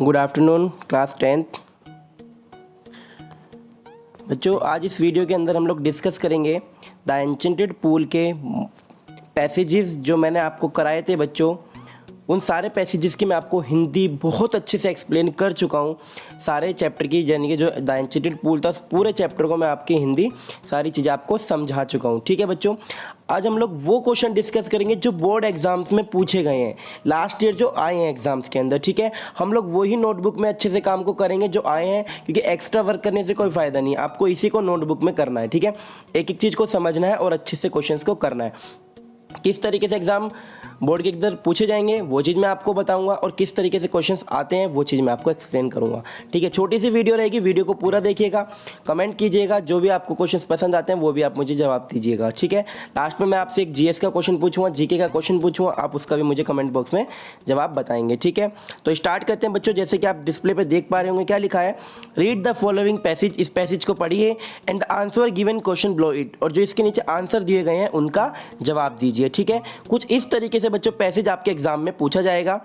Good afternoon class 10th बच्चों। आज इस वीडियो के अंदर हम लोग डिस्कस करेंगे द एन्चेंटेड पूल के पैसेजेस जो मैंने आपको कराए थे बच्चों। उन सारे पैसेजेस की मैं आपको हिंदी बहुत अच्छे से एक्सप्लेन कर चुका हूँ। सारे चैप्टर की यानी कि जो द एन्चेंटेड पूल था उस पूरे चैप्टर को मैं आपकी हिंदी सारी चीज़ें आपको समझा चुका हूँ। ठीक है बच्चों, आज हम लोग वो क्वेश्चन डिस्कस करेंगे जो बोर्ड एग्जाम्स में पूछे गए हैं लास्ट ईयर जो आए हैं एग्जाम्स के अंदर। ठीक है, हम लोग वही नोटबुक में अच्छे से काम को करेंगे जो आए हैं, क्योंकि एक्स्ट्रा वर्क करने से कोई फ़ायदा नहीं है। आपको इसी को नोटबुक में करना है। ठीक है, एक एक चीज़ को समझना है और अच्छे से क्वेश्चंस को करना है। किस तरीके से एग्जाम बोर्ड के अंदर पूछे जाएंगे वो चीज़ मैं आपको बताऊंगा, और किस तरीके से क्वेश्चंस आते हैं वो चीज़ मैं आपको एक्सप्लेन करूंगा। ठीक है, छोटी सी वीडियो रहेगी, वीडियो को पूरा देखिएगा, कमेंट कीजिएगा, जो भी आपको क्वेश्चंस पसंद आते हैं वो भी आप मुझे जवाब दीजिएगा। ठीक है, लास्ट में मैं आपसे एक जीएस का क्वेश्चन पूछूंगा, जीके का क्वेश्चन पूछूंगा, आप उसका भी मुझे कमेंट बॉक्स में जवाब बताएंगे। ठीक है, तो स्टार्ट करते हैं बच्चों। जैसे कि आप डिस्प्ले पर देख पा रहे होंगे क्या लिखा है, रीड द फॉलोइंग पैसेज, इस पैसेज को पढ़िए, and the answer given question below it, और जो इसके नीचे आंसर दिए गए हैं उनका जवाब दीजिए। ठीक है, कुछ इस तरीके से बच्चों पैसेज आपके एग्जाम में पूछा जाएगा।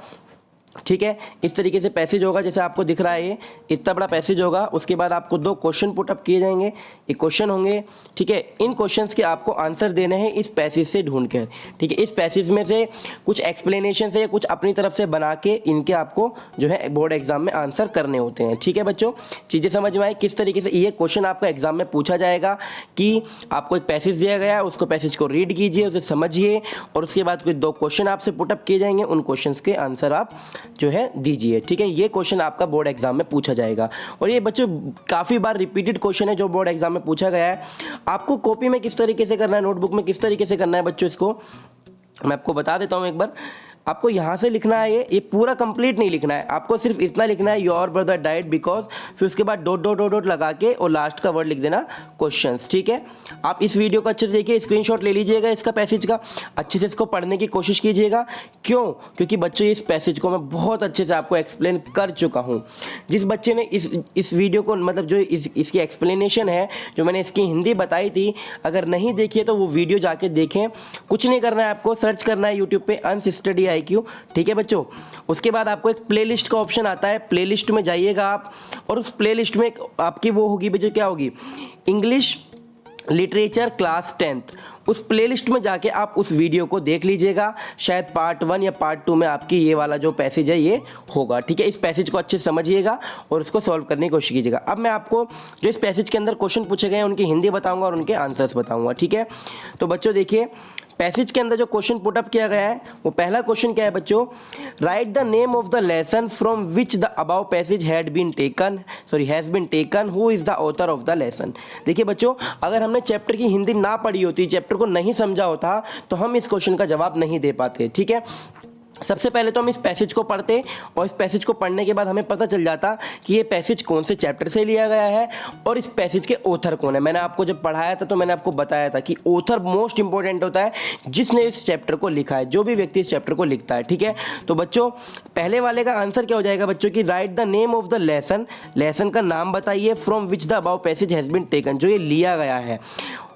ठीक है, इस तरीके से पैसेज होगा, जैसे आपको दिख रहा है ये इतना बड़ा पैसेज होगा। उसके बाद आपको दो क्वेश्चन पुट अप किए जाएंगे, एक क्वेश्चन होंगे। ठीक है, इन क्वेश्चंस के आपको आंसर देने हैं इस पैसेज से ढूंढकर। ठीक है, इस पैसेज में से कुछ एक्सप्लेनेशन से कुछ अपनी तरफ से बना के इनके आपको जो है बोर्ड एग्जाम में आंसर करने होते हैं। ठीक है बच्चों, चीज़ें समझ में आई किस तरीके से ये क्वेश्चन आपका एग्जाम में पूछा जाएगा कि आपको एक पैसेज दिया गया है, उसको पैसेज को रीड कीजिए, उसे समझिए, और उसके बाद कुछ दो क्वेश्चन आपसे पुटअप किए जाएंगे, उन क्वेश्चन के आंसर आप जो है दीजिए। ठीक है, ये क्वेश्चन आपका बोर्ड एग्जाम में पूछा जाएगा, और ये बच्चों काफ़ी बार रिपीटेड क्वेश्चन है जो बोर्ड एग्जाम में पूछा गया है। आपको कॉपी में किस तरीके से करना है, नोटबुक में किस तरीके से करना है बच्चों, इसको मैं आपको बता देता हूँ एक बार। आपको यहाँ से लिखना है, ये पूरा कंप्लीट नहीं लिखना है, आपको सिर्फ इतना लिखना है, योर ब्रदर डाइड बिकॉज, फिर उसके बाद डॉट डॉट डॉट डॉट लगा के और लास्ट का वर्ड लिख देना क्वेश्चंस। ठीक है, आप इस वीडियो को अच्छे से देखिए, स्क्रीनशॉट ले लीजिएगा इसका पैसेज का, अच्छे से इसको पढ़ने की कोशिश कीजिएगा। क्यों? क्योंकि बच्चों इस पैसेज को मैं बहुत अच्छे से आपको एक्सप्लेन कर चुका हूँ। जिस बच्चे ने इस वीडियो को मतलब जो इसकी एक्सप्लेनेशन है जो मैंने इसकी हिंदी बताई थी, अगर नहीं देखी है तो वो वीडियो जाके देखें। कुछ नहीं करना है, आपको सर्च करना है यूट्यूब पे अंश स्टडी IQ। ठीक है बच्चों, उसके बाद आपको एक प्लेलिस्ट का ऑप्शन आता है, प्लेलिस्ट में जाइएगा आप, और उस प्लेलिस्ट में आपकी वो होगी बच्चों, क्या होगी, इंग्लिश लिटरेचर क्लास 10th। उस प्लेलिस्ट में जाके आप उस वीडियो को देख लीजिएगा, शायद पार्ट 1 या पार्ट 2 में आपकी ये वाला जो पैसेज है ये होगा। ठीक है, इस पैसेज को अच्छे से समझिएगा और उसको सॉल्व करने की कोशिश कीजिएगा। अब मैं आपको जो इस पैसेज के अंदर क्वेश्चन पूछे गए हैं उनकी हिंदी बताऊंगा और उनके आंसर्स बताऊंगा। ठीक है, तो बच्चों देखिए पैसेज के अंदर जो क्वेश्चन पुटअप किया गया है वो पहला क्वेश्चन क्या है बच्चों, write the name of the lesson from which the above passage has been taken, who is the author of the lesson. देखिए बच्चों, अगर हमने चैप्टर की हिंदी ना पढ़ी होती, चैप्टर को नहीं समझा होता, तो हम इस क्वेश्चन का जवाब नहीं दे पाते। ठीक है, सबसे पहले तो हम इस पैसेज को पढ़ते, और इस पैसेज को पढ़ने के बाद हमें पता चल जाता कि ये पैसेज कौन से चैप्टर से लिया गया है और इस पैसेज के ऑथर कौन है। मैंने आपको जब पढ़ाया था तो मैंने आपको बताया था कि ऑथर मोस्ट इंपॉर्टेंट होता है, जिसने इस चैप्टर को लिखा है, जो भी व्यक्ति इस चैप्टर को लिखता है। ठीक है, तो बच्चों पहले वाले का आंसर क्या हो जाएगा बच्चों की, write the name of the lesson, lesson का नाम बताइए, from which the above passage has been taken, जो ये लिया गया है,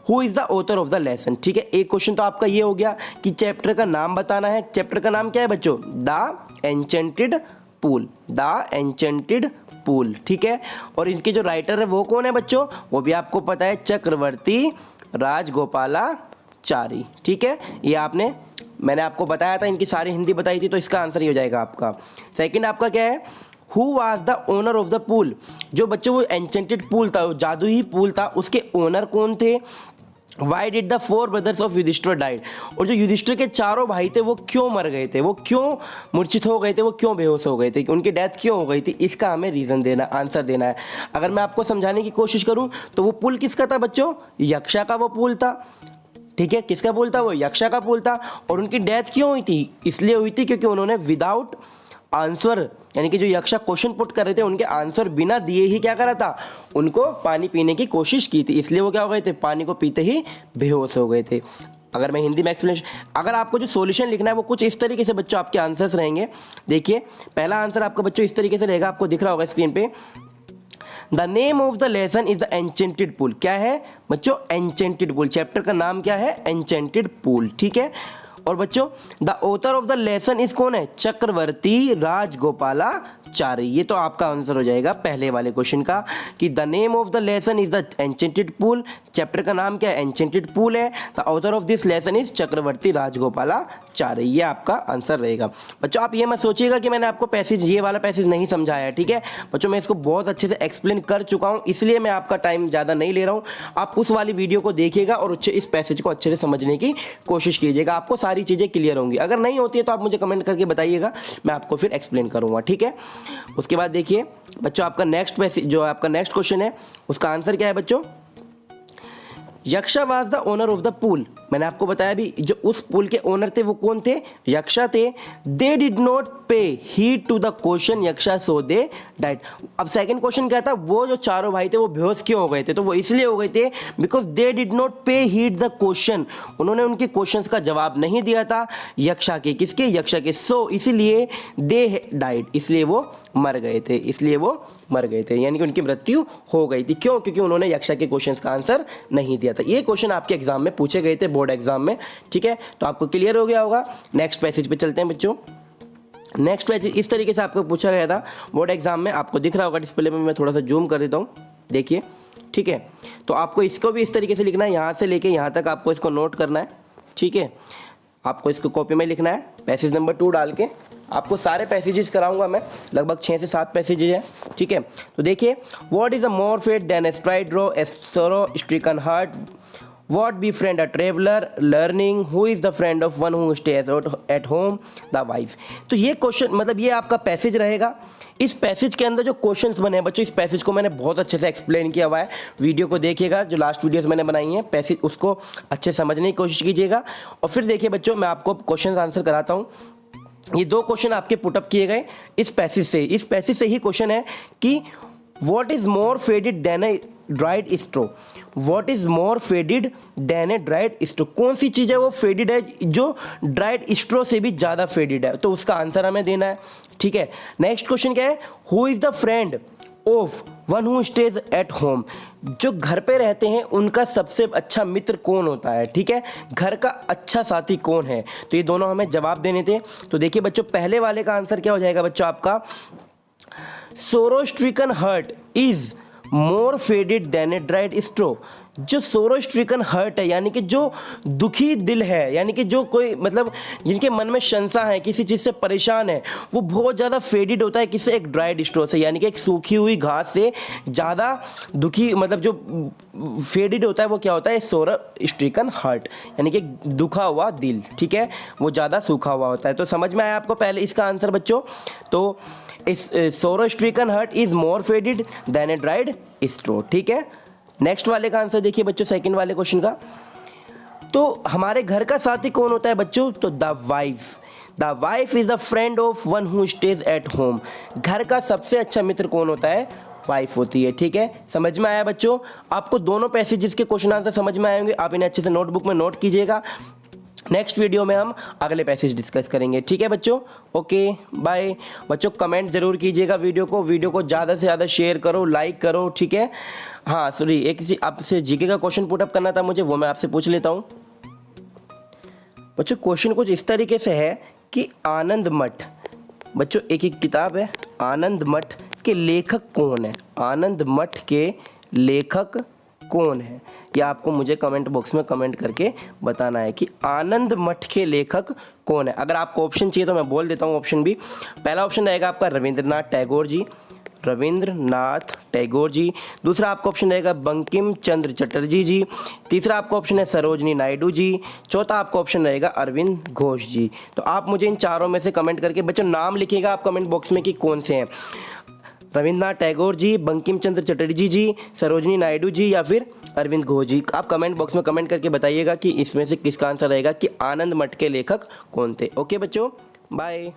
who is the author of the lesson. ठीक है, एक क्वेश्चन तो आपका ये हो गया कि चैप्टर का नाम बताना है। चैप्टर का नाम क्या है बच्चों, the enchanted pool, the enchanted pool. ठीक है, और इनके जो राइटर है वो कौन है बच्चों, वो भी आपको पता है, चक्रवर्ती राजगोपालाचारी। ठीक है, ये मैंने आपको बताया था, इनकी सारी हिंदी बताई थी, तो इसका आंसर ही हो जाएगा आपका। सेकंड आपका क्या है, who was the owner of the pool, जो बच्चों वो एन्चेंटेड पूल था, वो जादुई पूल था, उसके ओनर कौन थे। Why did the 4 brothers of Yudhishthira died, और जो युधिष्ठिर के चारों भाई थे वो क्यों मर गए थे, वो क्यों मूर्छित हो गए थे, वो क्यों बेहोश हो गए थे, उनकी डेथ क्यों हो गई थी, इसका हमें रीज़न देना, आंसर देना है। अगर मैं आपको समझाने की कोशिश करूं तो वो पुल किसका था बच्चों, यक्षा का वो पुल था। ठीक है, किसका पुल था, वो यक्षा का पुल था। और उनकी डेथ क्यों हुई थी, इसलिए हुई थी क्योंकि उन्होंने विदाउट आंसर, यानी कि जो यक्षा क्वेश्चन पुट कर रहे थे उनके आंसर बिना दिए ही क्या करा था, उनको पानी पीने की कोशिश की थी, इसलिए वो क्या हो गए थे, पानी को पीते ही बेहोश हो गए थे। अगर मैं हिंदी में एक्सप्लेनेशन, अगर आपको जो सॉल्यूशन लिखना है वो कुछ इस तरीके से बच्चों आपके आंसर्स रहेंगे। देखिए पहला आंसर आपका बच्चों इस तरीके से रहेगा, आपको दिख रहा होगा स्क्रीन पे, the name of the lesson is the enchanted pool. क्या है बच्चों, एन्चेंटेड पूल, चैप्टर का नाम क्या है, एन्चेंटेड पूल। ठीक है, और बच्चों the author of the lesson is कौन है, चक्रवर्ती राजगोपालाचारी। चारई। ये तो आपका आंसर हो जाएगा पहले वाले क्वेश्चन का कि the name of the lesson is the enchanted pool. Chapter का नाम क्या है? एंचेंटेड पूल है। The author of this lesson is Chakravarti Rajagopalachari. ये आपका आंसर रहेगा। बच्चों आप ये मत सोचिएगा कि मैंने आपको पैसेज, ये वाला पैसेज नहीं समझाया है, ठीक है बच्चों, मैं इसको बहुत अच्छे से एक्सप्लेन कर चुका हूँ, इसलिए मैं आपका टाइम ज़्यादा नहीं ले रहा हूँ। आप उस वाली वीडियो को देखिएगा और इस पैसेज को अच्छे से समझने की कोशिश कीजिएगा, आपको सारी चीज़ें क्लियर होंगी। अगर नहीं होती है तो आप मुझे कमेंट करके बताइएगा, मैं आपको फिर एक्सप्लेन करूँगा, ठीक है। उसके बाद देखिए बच्चों, आपका नेक्स्ट पैसेज, जो आपका नेक्स्ट क्वेश्चन है उसका आंसर क्या है बच्चों? Yaksha was the owner of the pool. मैंने आपको बताया भी, जो उस पूल के ओनर थे वो कौन थे? यक्षा थे। They did not pay heed to the question Yaksha so they died. अब सेकंड क्वेश्चन क्या था? वो जो चारों भाई थे वो बेहोश क्यों हो गए थे? तो वो इसलिए हो गए थे because they did not pay heed the question. उन्होंने उनके क्वेश्चंस का जवाब नहीं दिया था यक्षा के। किसके? यक्षा के। सो इसीलिए दे डाइड, इसलिए वो मर गए थे, इसलिए वो मर गए थे, यानी कि उनकी मृत्यु हो गई थी। क्यों? क्योंकि उन्होंने यक्षा के क्वेश्चंस का आंसर नहीं दिया था। ये क्वेश्चन आपके एग्जाम में पूछे गए थे, बोर्ड एग्जाम में, ठीक है। तो आपको क्लियर हो गया होगा। नेक्स्ट पैसेज पे चलते हैं बच्चों। नेक्स्ट पैसेज इस तरीके से आपको पूछा गया था बोर्ड एग्जाम में, आपको दिख रहा होगा डिस्प्ले में, मैं थोड़ा सा जूम कर देता हूँ, देखिए, ठीक है। तो आपको इसको भी इस तरीके से लिखना है, यहाँ से लेके यहाँ तक आपको इसको नोट करना है, ठीक है। आपको इसको कॉपी में लिखना है, पैसेज नंबर 2 डाल के। आपको सारे पैसेजेस कराऊंगा मैं, लगभग 6 से 7 पैसेजेस हैं, ठीक है। तो देखिए, what is a more faded than a dried रो, a sorrow stricken heart, what befriend a traveller, learning, who is the friend of one who stays at home, the wife. तो ये question, मतलब ये आपका passage रहेगा। इस passage के अंदर जो क्वेश्चंस बने हैं बच्चों, इस पैसेज को मैंने बहुत अच्छे से एक्सप्लेन किया हुआ है। वीडियो को देखिएगा, जो लास्ट वीडियोस मैंने बनाई हैं पैसेज, उसको अच्छे से समझने की कोशिश कीजिएगा। और फिर देखिए बच्चों, मैं आपको क्वेश्चन आंसर कराता हूँ। ये 2 क्वेश्चन आपके पुटअप किए गए इस पैसेज से। इस पैसेज से ही क्वेश्चन है कि what is more faded than a dried straw. What is more faded than a dried straw, कौन सी चीज़ है वो फेडेड है जो ड्राइड स्ट्रो से भी ज़्यादा फेडेड है? तो उसका आंसर हमें देना है, ठीक है। नेक्स्ट क्वेश्चन क्या है? Who is the friend of one who stays at home. जो घर पे रहते हैं उनका सबसे अच्छा मित्र कौन होता है, ठीक है, घर का अच्छा साथी कौन है? तो ये दोनों हमें जवाब देने थे। तो देखिए बच्चों, पहले वाले का आंसर क्या हो जाएगा बच्चों आपका? Sorrow stricken heart is more faded than a dried straw. जो सोरो स्ट्रिकन हर्ट है, यानी कि जो दुखी दिल है, यानी कि जो कोई, मतलब जिनके मन में शंसा है, किसी चीज़ से परेशान है, वो बहुत ज़्यादा फेडेड होता है किससे? एक ड्राइड स्ट्रो से, यानी कि एक सूखी हुई घास से ज़्यादा दुखी, मतलब जो फेडेड होता है वो क्या होता है? सोरो स्ट्रिकन हर्ट, यानी कि दुखा हुआ दिल, ठीक है, वो ज़्यादा सूखा हुआ होता है। तो समझ में आया आपको पहले इसका आंसर बच्चों? तो इस sorrow stricken heart is more faded than a dried straw, ठीक है। नेक्स्ट वाले का आंसर देखिए बच्चों, सेकंड वाले क्वेश्चन का। तो हमारे घर का साथी कौन होता है बच्चों? तो the wife. The wife is the friend of one who stays at home. घर का सबसे अच्छा मित्र कौन होता है? वाइफ होती है, ठीक है। समझ में आया बच्चों? आपको दोनों पैसेजेस के क्वेश्चन आंसर समझ में आएंगे, आप इन्हें अच्छे से नोटबुक में नोट कीजिएगा। नेक्स्ट वीडियो में हम अगले पैसेज डिस्कस करेंगे, ठीक है बच्चों। ओके बाय बच्चों। कमेंट जरूर कीजिएगा वीडियो को ज़्यादा से ज़्यादा शेयर करो, लाइक करो, ठीक है। हाँ सॉरी, एक आपसे जीके का क्वेश्चन पुटअप करना था मुझे, वो मैं आपसे पूछ लेता हूँ बच्चों। क्वेश्चन कुछ इस तरीके से है कि आनंद मठ, बच्चों एक किताब है, आनंद मठ के लेखक कौन है? आनंद मठ के लेखक कौन है? या आपको मुझे कमेंट बॉक्स में कमेंट करके बताना है कि आनंद मठ के लेखक कौन है। अगर आपको ऑप्शन चाहिए तो मैं बोल देता हूँ ऑप्शन भी। पहला ऑप्शन रहेगा आपका रविंद्रनाथ टैगोर जी, रविंद्रनाथ टैगोर जी। दूसरा आपका ऑप्शन रहेगा बंकिम चंद्र चटर्जी जी। तीसरा आपका ऑप्शन है सरोजनी नायडू जी। चौथा आपका ऑप्शन रहेगा अरविंद घोष जी। तो आप मुझे इन चारों में से कमेंट करके बच्चों नाम लिखिएगा आप कमेंट बॉक्स में कि कौन से हैं, रविंद्रनाथ टैगोर जी, बंकिम चंद्र चटर्जी जी, सरोजनी नायडू जी या फिर अरविंद घोष जी। आप कमेंट बॉक्स में कमेंट करके बताइएगा कि इसमें से किसका आंसर रहेगा कि आनंद मठ के लेखक कौन थे। ओके बच्चों, बाय।